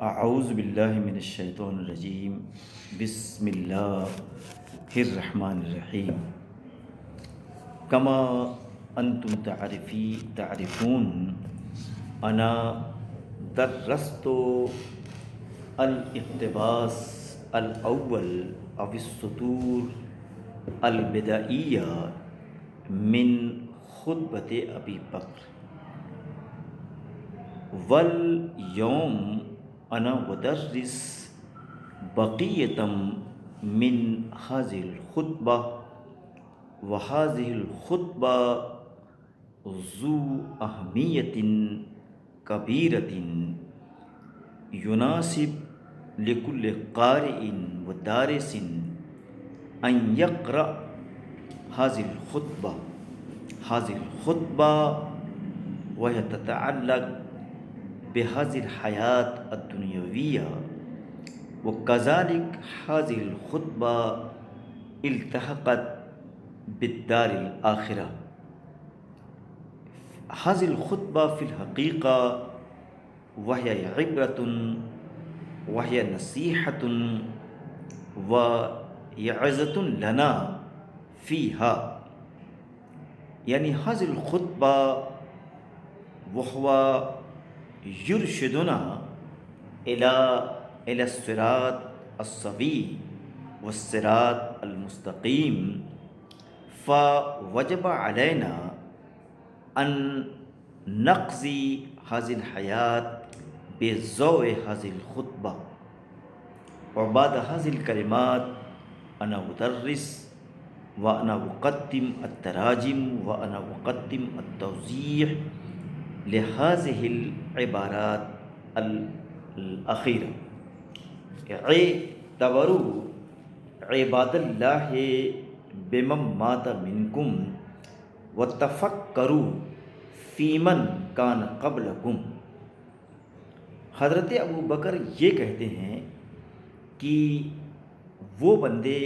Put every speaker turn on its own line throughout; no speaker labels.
اعوذ باللہ من الشیطان الرجیم، بسم اللہ الرحمن الرحیم۔ کما انتم تعرفون انا درست الاقتباس الاول او السطور البدائیہ من خطبۃ ابی بکر، والیوم انا ادرس بقیتم من هذه الخطبہ، وهذه الخطبہ ذو اہمیت کبیرۃ یناسب لکل قارئ ودارس ان یقرأ هذه الخطبہ وهي تتعلق بهذه الحیات الدنیویہ، وكذلك هذه الخطبہ التحقت بالدار الآخرہ۔ هذه الخطبہ في الحقیقہ وهي عبرۃ وهي نصیحۃ وعظۃ لنا فيها، یعنی هذه الخطبہ وهو يرشدنا إلى الصراط السوي والصراط المستقيم، فوجب علينا أن نقضي هذه الحياة بضوء هذه الخطبة۔ وبعد هذه الكلمات أنا أدرس وأنا أقدم التراجم وأنا أقدم التوضيح لهذه العبارات الأخيرة۔ اعتبروا عباد الله بمن مات منكم وتفكروا في من كان قبلكم۔ حضرت ابو بکر یہ کہتے ہیں کہ وہ بندے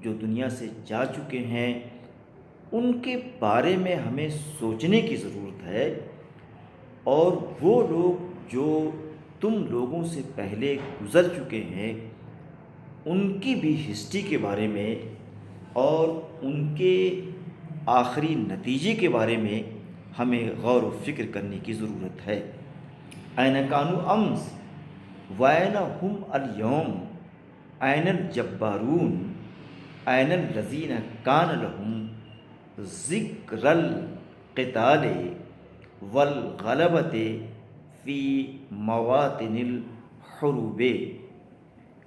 جو دنیا سے جا چکے ہیں ان کے بارے میں ہمیں سوچنے کی ضرورت ہے، اور وہ لوگ جو تم لوگوں سے پہلے گزر چکے ہیں ان کی بھی ہسٹری کے بارے میں اور ان کے آخری نتیجے کے بارے میں ہمیں غور و فکر کرنے کی ضرورت ہے۔ این کانوا امس وین ہم الیوم، این الجبارون، این الذین کان لهم ذکر القتال والغلبۃ فی مواطن الحروب۔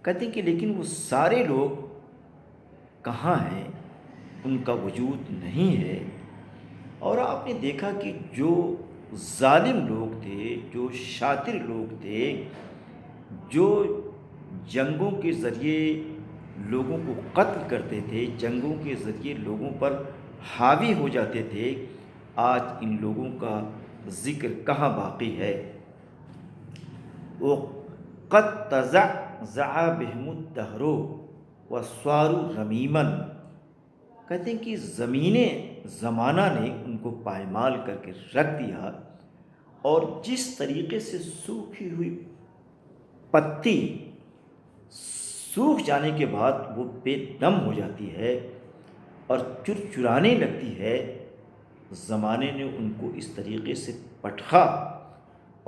کہتے ہیں کہ لیکن وہ سارے لوگ کہاں ہیں، ان کا وجود نہیں ہے۔ اور آپ نے دیکھا کہ جو ظالم لوگ تھے، جو شاطر لوگ تھے، جو جنگوں کے ذریعے لوگوں کو قتل کرتے تھے، جنگوں کے ذریعے لوگوں پر حاوی ہو جاتے تھے، آج ان لوگوں کا ذکر کہاں باقی ہے۔ وَقَدْ تَزَعْزَعَ بِهِمُ الدَّهْرُ وَصَارُوا رَمِيمًا۔ کہتے ہیں کہ زمانہ نے ان کو پائمال کر کے رکھ دیا، اور جس طریقے سے سوکھی ہوئی پتی سوکھ جانے کے بعد وہ بے دم ہو جاتی ہے اور چرچرانے لگتی ہے، زمانے نے ان کو اس طریقے سے پٹخا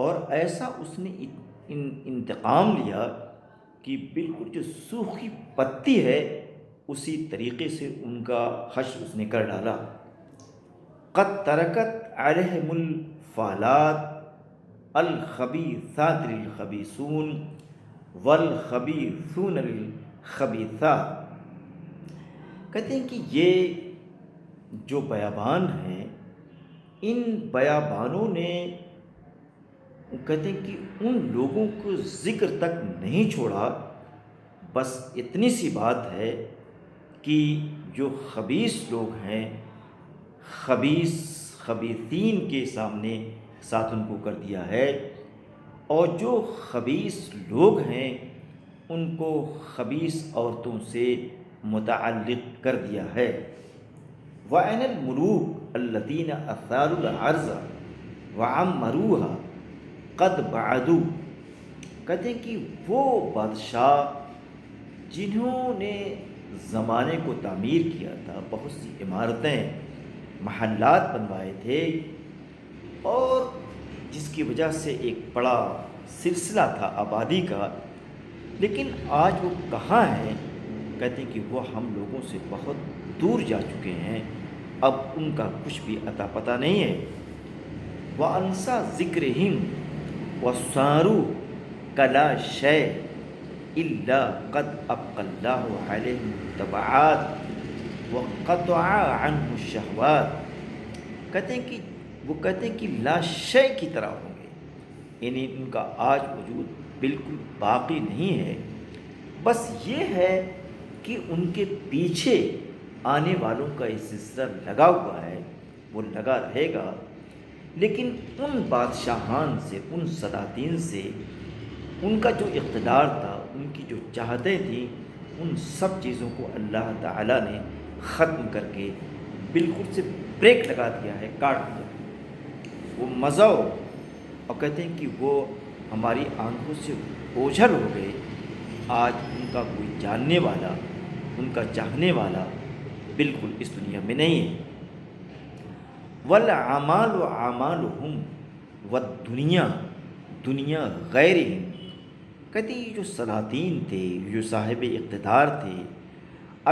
اور ایسا اس نے انتقام لیا کہ بالکل جو سوکھی پتی ہے اسی طریقے سے ان کا حشر اس نے کر ڈالا۔ قد ترکت علیہم الفالات الخبیثات للخبیثون والخبیثون للخبیثات۔ کہتے ہیں کہ یہ جو بیابان ہیں، ان بیابانوں نے کہتے ہیں کہ ان لوگوں کو ذکر تک نہیں چھوڑا، بس اتنی سی بات ہے کہ جو خبیث لوگ ہیں، خبیثین کے ساتھ ان کو کر دیا ہے، اور جو خبیث لوگ ہیں ان کو خبیث عورتوں سے متعلق کر دیا ہے۔ وَأَيْنَ الْمُلُوكُ الَّذِينَ أَثَارُوا الْأَرْضَ وَعَمَّرُوهَا قَدْ بَعَدُوا۔ کہتے ہیں کہ وہ بادشاہ جنہوں نے زمانے کو تعمیر کیا تھا، بہت سی عمارتیں، محلات بنوائے تھے، اور جس کی وجہ سے ایک بڑا سلسلہ تھا آبادی کا، لیکن آج وہ کہاں ہیں؟ کہتے ہیں کہ وہ ہم لوگوں سے بہت دور جا چکے ہیں، اب ان کا کچھ بھی عطا پتہ نہیں ہے۔ وَأَنْسَى ذِكْرِهِمْ وَصَارُوا كَلَا شَيْءٍ إِلَّا قَدْ أَبْقَى اللَّهُ عَلَيْهِمُ التَّبَعَاتِ وَقَطَعَ عَنْهُ الشَّهْوَاتِ۔ کہتے ہیں کہ لا شے کی طرح ہوں گے، یعنی ان کا آج وجود بالکل باقی نہیں ہے، بس یہ ہے کہ ان کے پیچھے آنے والوں کا یہ سلسلہ لگا ہوا ہے، وہ لگا رہے گا، لیکن ان بادشاہان سے، ان سلاطین سے، ان کا جو اقتدار تھا، ان کی جو چاہتیں تھیں، ان سب چیزوں کو اللہ تعالیٰ نے ختم کر کے بالکل سے بریک لگا دیا ہے، کاٹ دیا ہے۔ وہ مزہ اور کہتے ہیں کہ وہ ہماری آنکھوں سے اوجھل ہو گئے، آج ان کا کوئی جاننے والا، ان کا چاہنے والا بالکل اس دنیا میں نہیں ہے۔ وَالْعَمَالُ عَمَالُهُمْ وَالدُّنْيَا دنیا غیرہم۔ کہتے ہیں یہ جو سلاطین تھے، یہ جو صاحب اقتدار تھے،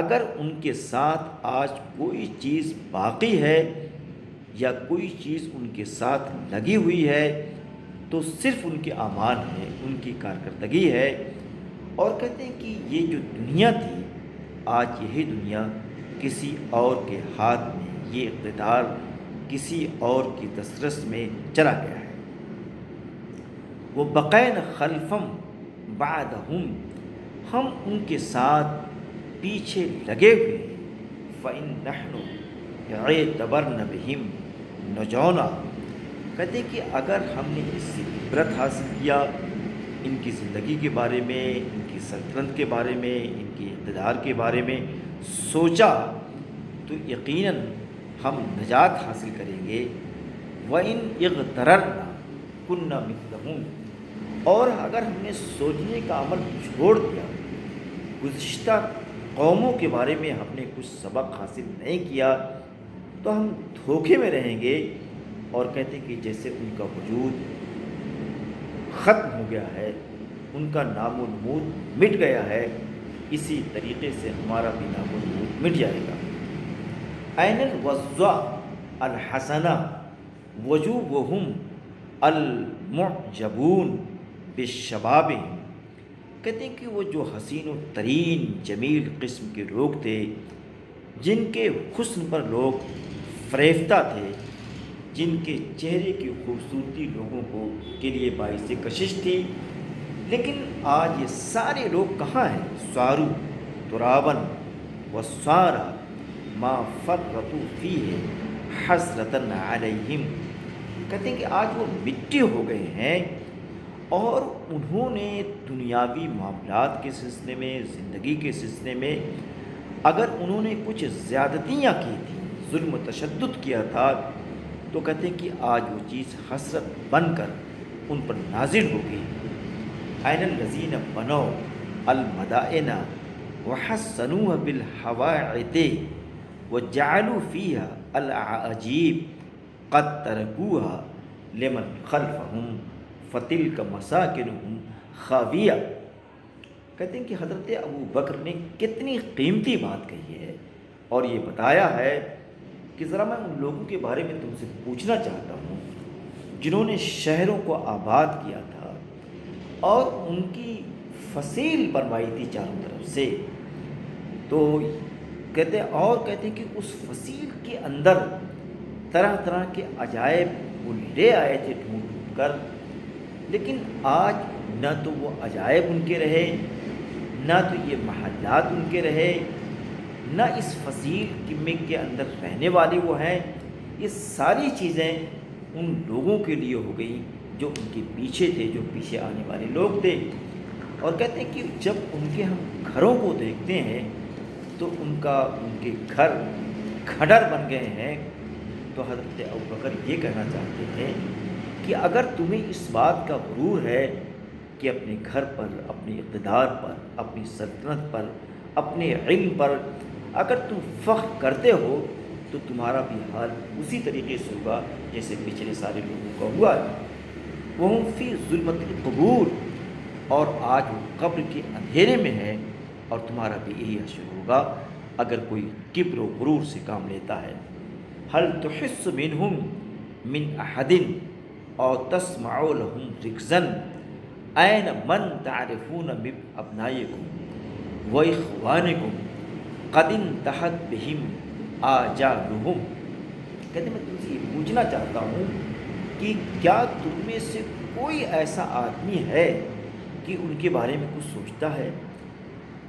اگر ان کے ساتھ آج کوئی چیز باقی ہے یا کوئی چیز ان کے ساتھ لگی ہوئی ہے تو صرف ان کے اعمال ہیں، ان کی کارکردگی ہے، اور کہتے ہیں کہ یہ جو دنیا تھی، آج یہی دنیا کسی اور کے ہاتھ میں، یہ اقتدار کسی اور کی دسترس میں چلا گیا ہے۔ وہ بقین خلفم بعدہم، ہم ان کے ساتھ پیچھے لگے ہوئے ہیں۔ فَإِن نَحْنُ اعْتَبَرْنَ بِهِمْ نَجَوْنَا۔ کہتے ہیں کہ اگر ہم نے اس سے عبرت حاصل کیا، ان کی زندگی کے بارے میں، ان کی سلطنت کے بارے میں، ان کی اقتدار کے بارے میں سوچا، تو یقیناً ہم نجات حاصل کریں گے۔ وَإِنْ اغْتَرَرْنَا كُنَّا مِثْلَهُمْ، اور اگر ہم نے سوچنے کا عمل چھوڑ دیا، گزشتہ قوموں کے بارے میں ہم نے کچھ سبق حاصل نہیں کیا، تو ہم دھوکے میں رہیں گے، اور کہتے ہیں کہ جیسے ان کا وجود ختم ہو گیا ہے، ان کا نام و نمود مٹ گیا ہے، اسی طریقے سے ہمارا بھی نام و نمود مٹ جائے گا۔ عین الوضع الحسنہ وجوہہم المعجبون بالشباب۔ کہتے ہیں کہ وہ جو حسین و ترین جمیل قسم کے لوگ تھے، جن کے حسن پر لوگ فریفتہ تھے، جن کے چہرے کی خوبصورتی لوگوں کو کے لیے باعث کشش تھی، لیکن آج یہ سارے لوگ کہاں ہیں؟ سارو ترابن وسارا ما فرطوا فیہ حسرتن علیہم۔ کہتے ہیں کہ آج وہ مٹی ہو گئے ہیں، اور انہوں نے دنیاوی معاملات کے سلسلے میں، زندگی کے سلسلے میں اگر انہوں نے کچھ زیادتیاں کی تھیں، ظلم و تشدد کیا تھا، تو کہتے ہیں کہ آج وہ چیز حسرت بن کر ان پر نازل ہوگی۔ عین الذین بنوا المدائن وحسنوها بالحواعط وجعلوا فيها الاعاجیب قد ترکوها لمن خلفهم فتلک مساکنہم خاویہ۔ کہتے ہیں کہ حضرت ابو بکر نے کتنی قیمتی بات کہی ہے، اور یہ بتایا ہے کہ ذرا میں ان لوگوں کے بارے میں تم سے پوچھنا چاہتا ہوں جنہوں نے شہروں کو آباد کیا تھا اور ان کی فصیل بنوائی تھی چاروں طرف سے، تو کہتے ہیں کہ اس فصیل کے اندر طرح طرح کے عجائب وہ لے آئے تھے ڈھونڈ ڈھونڈ کر، لیکن آج نہ تو وہ عجائب ان کے رہے، نہ تو یہ محلات ان کے رہے، نہ اس فصیل کے اندر رہنے والے وہ ہیں۔ یہ ساری چیزیں ان لوگوں کے لیے ہو گئیں جو ان کے پیچھے تھے، جو پیچھے آنے والے لوگ تھے۔ اور کہتے ہیں کہ جب ان کے ہم گھروں کو دیکھتے ہیں تو ان کے گھر کھڈر بن گئے ہیں، تو حضرت ابوبکر یہ کہنا چاہتے ہیں کہ اگر تمہیں اس بات کا غرور ہے کہ اپنے گھر پر، اپنے اقتدار پر، اپنی سلطنت پر، اپنے علم پر اگر تم فخر کرتے ہو تو تمہارا بھی حال اسی طریقے سے ہوگا جیسے پچھلے سارے لوگوں کا ہوا ہے۔ وہ فی ظلمت القبور، اور آج وہ قبر کے اندھیرے میں ہے، اور تمہارا بھی یہی حشر ہوگا اگر کوئی کبر و غرور سے کام لیتا ہے۔ حل تحس منہم من احد او تسمع لهم رکزا این من تعرفون من ابنائکم و اخوانکم قد انتہت بہم آجالہم۔ کہتے میں تم سے یہ پوچھنا چاہتا ہوں کہ کیا تم میں سے کوئی ایسا آدمی ہے کہ ان کے بارے میں کچھ سوچتا ہے؟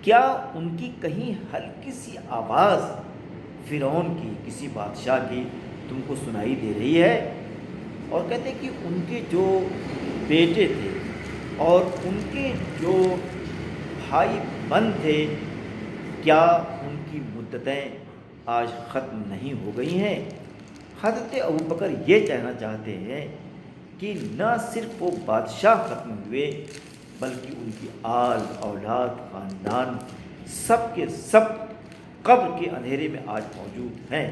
کیا ان کی کہیں ہلکی سی آواز فرعون کی، کسی بادشاہ کی تم کو سنائی دے رہی ہے؟ اور کہتے ہیں کہ ان کے جو بیٹے تھے اور ان کے جو بھائی بند تھے، کیا ان کی مدتیں آج ختم نہیں ہو گئی ہیں؟ حضرت ابوبکر یہ کہنا چاہتے ہیں کہ نہ صرف وہ بادشاہ ختم ہوئے بلکہ ان کی آل اولاد خاندان سب کے سب قبر کے اندھیرے میں آج موجود ہیں۔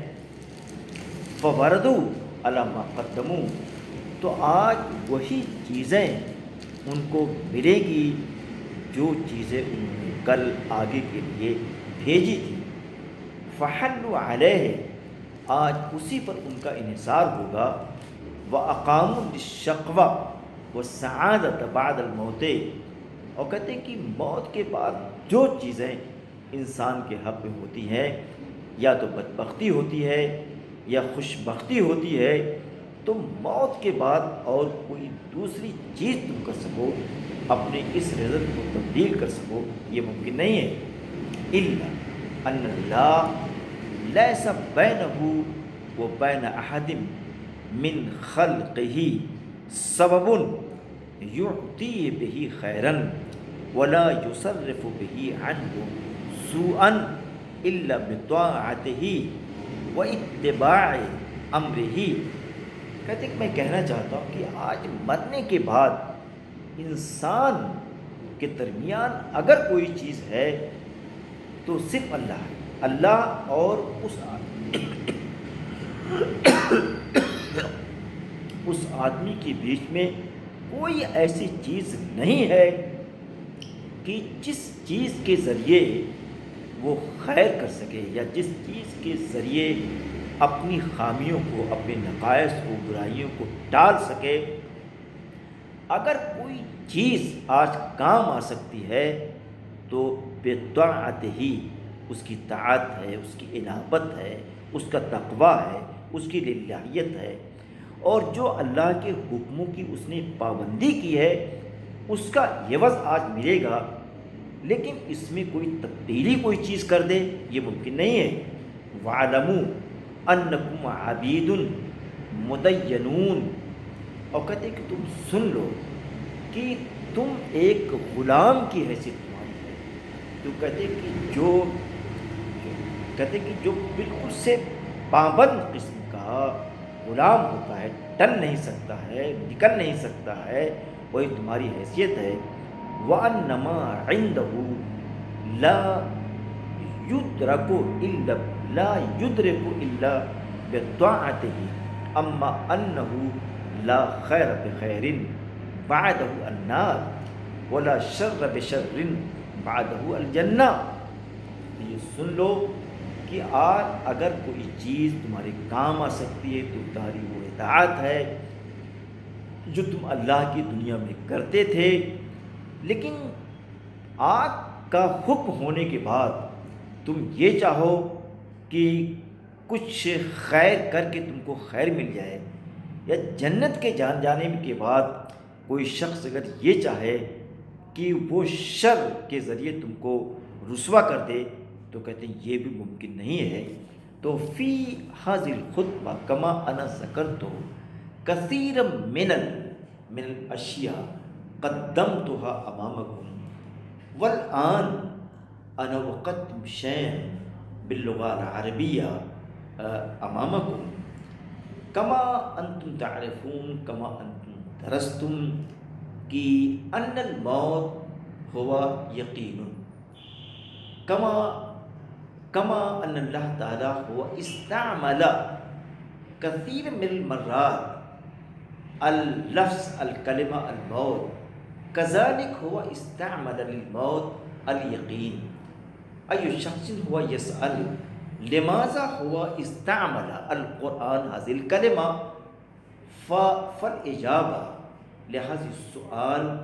فوردوا علی ما قدموا، تو آج وہی چیزیں ان کو ملے گی جو چیزیں انہوں نے کل آگے کے لیے بھیجی تھی۔ فحلوا علیہ، آج اسی پر ان کا انحصار ہوگا۔ وَأَقَامُوا الشَّقْوَ وَالسَّعَادَةَ بَعْدَ الْمَوْتِ، اور کہتے ہیں کہ موت کے بعد جو چیزیں انسان کے حق میں ہوتی ہیں، یا تو بدبختی ہوتی ہے یا خوش بختی ہوتی ہے، تو موت کے بعد اور کوئی دوسری چیز تم کر سکو، اپنے اس رزق کو تبدیل کر سکو، یہ ممکن نہیں ہے۔ الا ان اللہ لیس بینہ و بین احد من خلقہ سبب یعطی بہ خیرا ولا یصرف بہ عنہ سوءا الا بطاعتہ و اتباع امرہ۔ کہتے ہیں کہ میں کہنا چاہتا ہوں کہ آج مرنے کے بعد انسان کے درمیان اگر کوئی چیز ہے تو صرف اللہ ہے۔ اللہ اور اس آدمی کے بیچ میں کوئی ایسی چیز نہیں ہے کہ جس چیز کے ذریعے وہ خیر کر سکے، یا جس چیز کے ذریعے اپنی خامیوں کو، اپنے نقائص کو، برائیوں کو ٹال سکے۔ اگر کوئی چیز آج کام آ سکتی ہے تو بطاعت ہی، اس کی طاعت ہے، اس کی انابت ہے، اس کا تقوی ہے، اس کی للہیت ہے، اور جو اللہ کے حکموں کی اس نے پابندی کی ہے اس کا عوض آج ملے گا۔ لیکن اس میں کوئی تبدیلی کوئی چیز کر دے یہ ممکن نہیں ہے۔ وَاعْلَمُوا أَنَّكُمْ عَبِيدٌ مُدَيَّنُونَ، اور کہتے ہیں کہ تم سن لو کہ تم ایک غلام کی حیثیت تمہاری ہے۔ تو کہتے ہیں کہ جو بالکل سے پابند قسم کا غلام ہوتا ہے، ٹل نہیں سکتا ہے، نکل نہیں سکتا ہے، وہی تمہاری حیثیت ہے۔ وَأَنَّمَا عِنْدَهُ لَا يُدْرَكُ إِلَّا بِطَاعَتِهِ أَمَّا أَنَّهُ لَا خَيْرَ بِخَيْرٍ بَعْدَهُ النَّارُ وَلَا شَرَّ بِشَرٍّ بَعْدَهُ الْجَنَّةُ۔ یہ سن لو کہ آج اگر کوئی چیز تمہارے کام آ سکتی ہے تو تمہاری وہ اطاعت ہے جو تم اللہ کی دنیا میں کرتے تھے، لیکن آگ کا حکم ہونے کے بعد تم یہ چاہو کہ کچھ خیر کر کے تم کو خیر مل جائے، یا جنت کے جان جانے کے بعد کوئی شخص اگر یہ چاہے کہ وہ شر کے ذریعے تم کو رسوا کر دے، تو کہتے ہیں یہ بھی ممکن نہیں ہے۔ تو فی حاضر الخطبہ کما انا ذکرت کثیر من الاشیاء قدمتها امامکم والآن انا اقدم شیئا باللغة العربیہ امامکم کما انتم تعرفون کما انتم درستم کہ ان الموت ہوا یقین کما کما ان اللہ تعالیٰ ہوا استعمل کثیر من المرات اللفظ الکلمہ الموت كذلك هو استعمل للموت اليقين أي شخص هو يسأل لماذا هو استعمل القرآن هذه الكلمة فالإجابة لهذا السؤال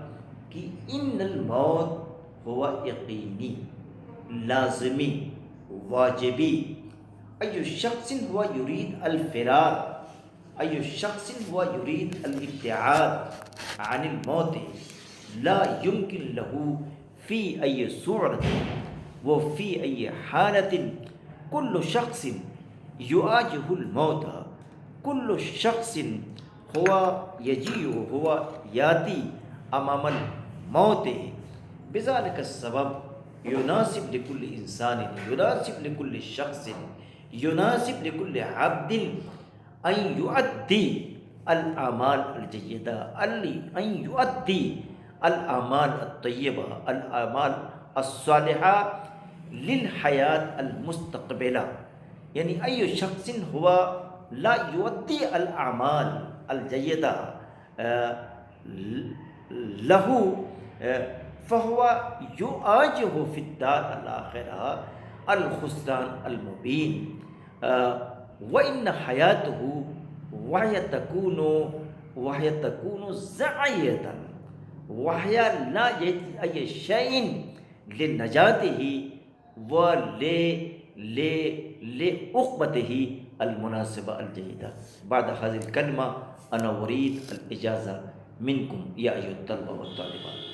کہ ان الموت هو یقینی لازمی واجبی أي شخص هو يريد الفرار أي شخص هو يريد الابتعاد عن الموت لا يمكن له في أي صورة وفي أي حالة كل شخص يواجه الموت كل شخص هو يجيء هو يأتي أمام الموت بذلك السبب يناسب لكل إنسان يناسب لكل شخص يناسب لكل عبد أن يؤدي الأعمال الجيدة أن يؤدي الأعمال الطيبة الأعمال الصالحة للحياة المستقبلة يعني أي شخص هو لا يؤدي الأعمال الجيدة له فهو يواجه في الدار الآخرة الخسران المبين وإن حياته وهي تكون زعية وهي لا يجد أي شيء لنجاته ولعقبته المناسبة الجيدة. بعد هذه الكلمة أنا أريد الإجازة منكم يا أيها الطلبة والطالبات.